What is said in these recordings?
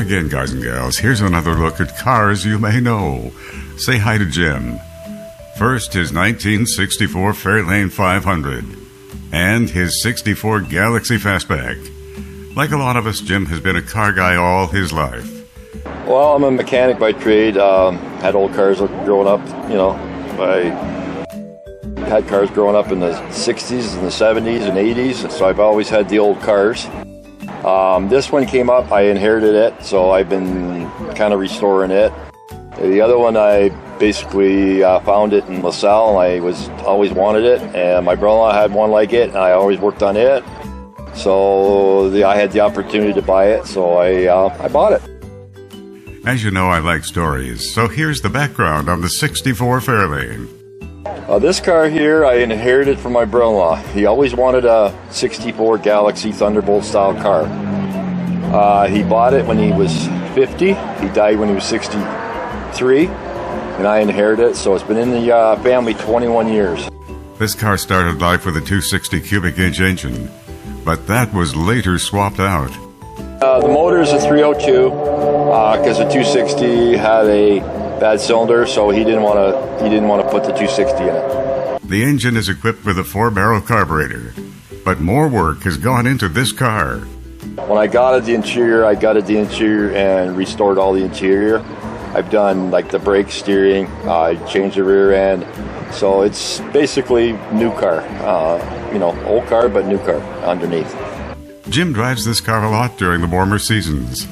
Again, guys and gals, here's another look at cars you may know. Say hi to Jim. First, his 1964 Fairlane 500 and his 64 Galaxy Fastback. Like a lot of us, Jim has been a car guy all his life. Well, I'm a mechanic by trade. Had old cars growing up, I had cars growing up in the 60s and the 70s and 80s, so I've always had the old cars. This one came up, I inherited it, so I've been kind of restoring it. The other one, I basically found it in LaSalle, and I always wanted it, and my brother-in-law had one like it, and I always worked on it. So I had the opportunity to buy it, so I bought it. As you know, I like stories, so here's the background on the 64 Fairlane. This car here, I inherited from my brother-in-law. He always wanted a 64 Galaxy Thunderbolt style car. He bought it when he was 50. He died when he was 63, and I inherited it, so it's been in the family 21 years. This car started life with a 260 cubic inch engine, but that was later swapped out. The motor is a 302 because the 260 had a bad cylinder, so he didn't want to put the 260 in it. The engine is equipped with a 4-barrel carburetor, but more work has gone into this car. When I gutted the interior and restored all the interior. I've done like the brake, steering, I changed the rear end, so it's basically new car. Old car but new car underneath. Jim drives this car a lot during the warmer seasons.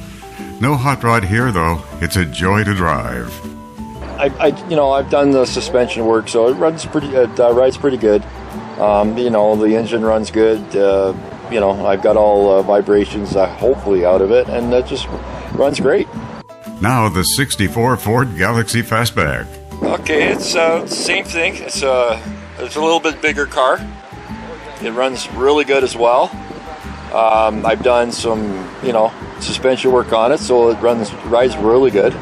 No hot rod here, though. It's a joy to drive. I've done the suspension work, so it runs rides pretty good. The engine runs good. I've got all vibrations hopefully out of it, and it just runs great. Now the 64 Ford Galaxy Fastback. Okay, it's same thing. It's a little bit bigger car. It runs really good as well. I've done some, suspension work on it, so it rides really good.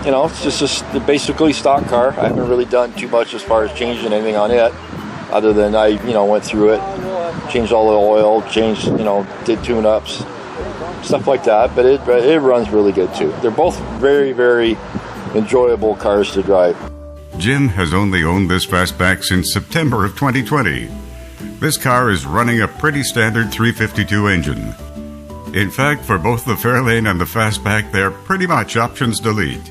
It's just basically stock car. I haven't really done too much as far as changing anything on it, other than I, went through it, changed all the oil, did tune-ups, stuff like that. But it runs really good too. They're both very, very enjoyable cars to drive. Jim has only owned this Fastback since September of 2020. This car is running a pretty standard 352 engine. In fact, for both the Fairlane and the Fastback, they're pretty much options delete.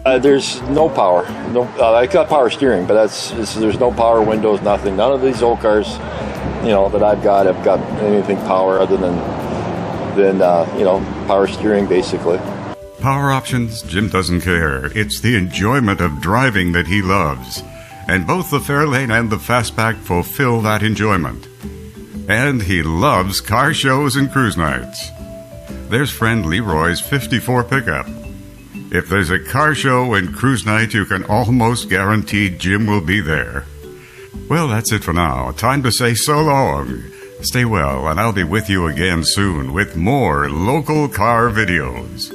There's no power. I got power steering, but there's no power windows, nothing. None of these old cars, that I've got anything power other than power steering, basically. Power options, Jim doesn't care. It's the enjoyment of driving that he loves. And both the Fairlane and the Fastback fulfill that enjoyment. And he loves car shows and cruise nights. There's friend Leroy's 54 pickup. If there's a car show and cruise night, you can almost guarantee Jim will be there. Well, that's it for now. Time to say so long. Stay well, and I'll be with you again soon with more local car videos.